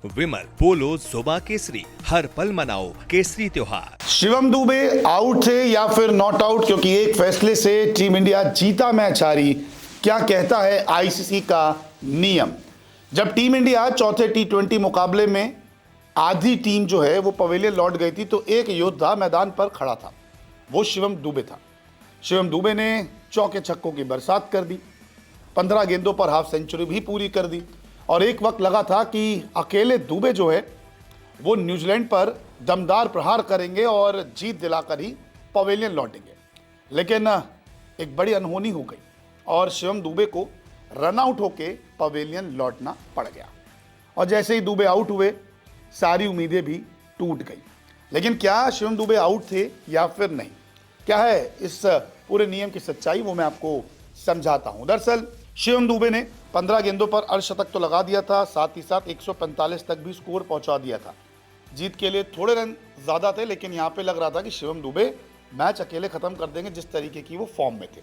विमल, पोलो, जोबा केसरी, हर पल मनाओ केसरी त्योहार। शिवम दुबे आउट थे या फिर नॉट आउट, क्योंकि एक फैसले से टीम इंडिया जीता मैच हारी। क्या कहता है आईसीसी का नियम? जब टीम इंडिया चौथे टी20 मुकाबले में आधी टीम जो है वो पवेलियन लौट गई थी, तो एक योद्धा मैदान पर खड़ा था, वो शिवम दुबे था। शिवम दुबे ने चौके छक्कों की बरसात कर दी, 15 गेंदों पर हाफ सेंचुरी भी पूरी कर दी, और एक वक्त लगा था कि अकेले दुबे जो है वो न्यूजीलैंड पर दमदार प्रहार करेंगे और जीत दिलाकर ही पवेलियन लौटेंगे। लेकिन एक बड़ी अनहोनी हो गई और शिवम दुबे को रन आउट होके पवेलियन लौटना पड़ गया। और जैसे ही दुबे आउट हुए, सारी उम्मीदें भी टूट गई। लेकिन क्या शिवम दुबे आउट थे या फिर नहीं? क्या है इस पूरे नियम की सच्चाई, वो मैं आपको समझाता हूं। दरअसल शिवम दुबे ने 15 गेंदों पर अर्धशतक तो लगा दिया था, साथ ही साथ 145 तक भी स्कोर पहुंचा दिया था। जीत के लिए थोड़े रन ज़्यादा थे, लेकिन यहाँ पे लग रहा था कि शिवम दुबे मैच अकेले ख़त्म कर देंगे, जिस तरीके की वो फॉर्म में थे।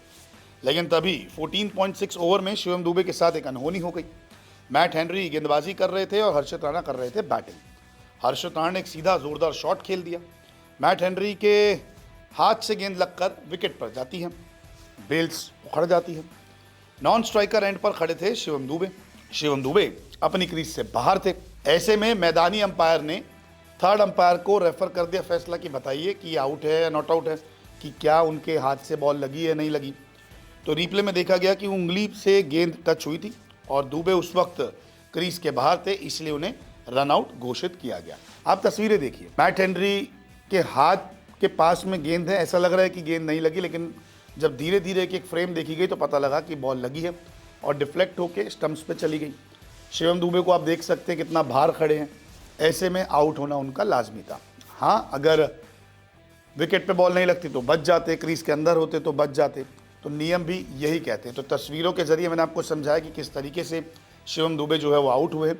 लेकिन तभी 14.6 ओवर में शिवम दुबे के साथ एक अनहोनी हो गई। मैट हेनरी गेंदबाजी कर रहे थे और हर्षित राणा कर रहे थे बैटिंग। हर्षित राणा ने एक सीधा ज़ोरदार शॉट खेल दिया। मैट हेनरी के हाथ से गेंद लगकर विकेट पर जाती है, बेल्स उखड़ जाती है। नॉन स्ट्राइकर एंड पर खड़े थे शिवम दुबे। शिवम दुबे अपनी क्रीज से बाहर थे। ऐसे में मैदानी अंपायर ने थर्ड अंपायर को रेफर कर दिया फैसला कि बताइए कि आउट है या नॉट आउट है, कि क्या उनके हाथ से बॉल लगी है नहीं लगी। तो रिप्ले में देखा गया कि उंगली से गेंद टच हुई थी और दुबे उस वक्त क्रीज के बाहर थे, इसलिए उन्हें रन आउट घोषित किया गया। आप तस्वीरें देखिए, मैट हेनरी के हाथ के पास में गेंद है, ऐसा लग रहा है कि गेंद नहीं लगी, लेकिन जब धीरे धीरे एक फ्रेम देखी गई तो पता लगा कि बॉल लगी है और डिफ्लेक्ट होके स्टंप्स पे चली गई। शिवम दुबे को आप देख सकते हैं कितना बाहर खड़े हैं, ऐसे में आउट होना उनका लाजमी था। हाँ, अगर विकेट पे बॉल नहीं लगती तो बच जाते, क्रीज के अंदर होते तो बच जाते, तो नियम भी यही कहते हैं। तो तस्वीरों के जरिए मैंने आपको समझाया कि किस तरीके से शिवम दुबे जो है वो आउट हुए।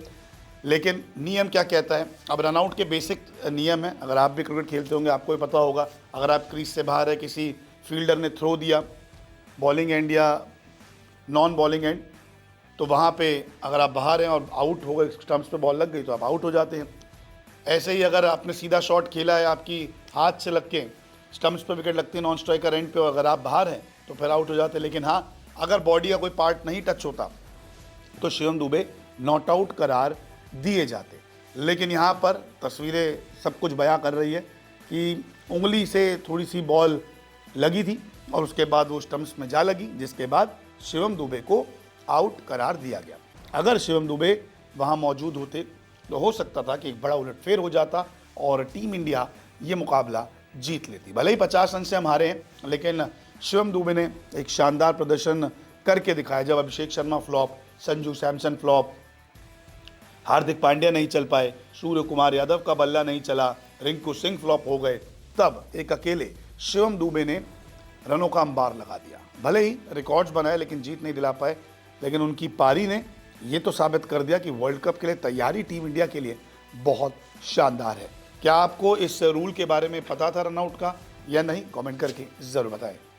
लेकिन नियम क्या कहता है? अब रनआउट के बेसिक नियम है, अगर आप भी क्रिकेट खेलते होंगे आपको भी पता होगा। अगर आप क्रीज से बाहर है, किसी फील्डर ने थ्रो दिया बॉलिंग एंड या नॉन बॉलिंग एंड, तो वहाँ पे अगर आप बाहर हैं और आउट हो गए, स्टंप्स पे बॉल लग गई, तो आप आउट हो जाते हैं। ऐसे ही अगर आपने सीधा शॉट खेला है, आपकी हाथ से लग के स्टंप्स पे विकेट लगती है नॉन स्ट्राइकर एंड पे, और अगर आप बाहर हैं तो फिर आउट हो जाते हैं। लेकिन हाँ, अगर बॉडी का कोई पार्ट नहीं टच होता तो शिवम दुबे नॉट आउट करार दिए जाते। लेकिन यहाँ पर तस्वीरें सब कुछ बयां कर रही है कि उंगली से थोड़ी सी बॉल लगी थी और उसके बाद वो स्टंप्स में जा लगी, जिसके बाद शिवम दुबे को आउट करार दिया गया। अगर शिवम दुबे वहाँ मौजूद होते तो हो सकता था कि एक बड़ा उलटफेर हो जाता और टीम इंडिया ये मुकाबला जीत लेती। भले ही 50 रन से हम हारे हैं, लेकिन शिवम दुबे ने एक शानदार प्रदर्शन करके दिखाया। जब अभिषेक शर्मा फ्लॉप, संजू सैमसन फ्लॉप, हार्दिक पांड्या नहीं चल पाए, सूर्य कुमार यादव का बल्ला नहीं चला, रिंकू सिंह फ्लॉप हो गए, तब एक अकेले शिवम दुबे ने रनों का अंबार लगा दिया। भले ही रिकॉर्ड्स बनाए लेकिन जीत नहीं दिला पाए, लेकिन उनकी पारी ने ये तो साबित कर दिया कि वर्ल्ड कप के लिए तैयारी टीम इंडिया के लिए बहुत शानदार है। क्या आपको इस रूल के बारे में पता था रनआउट का या नहीं? कमेंट करके ज़रूर बताएं।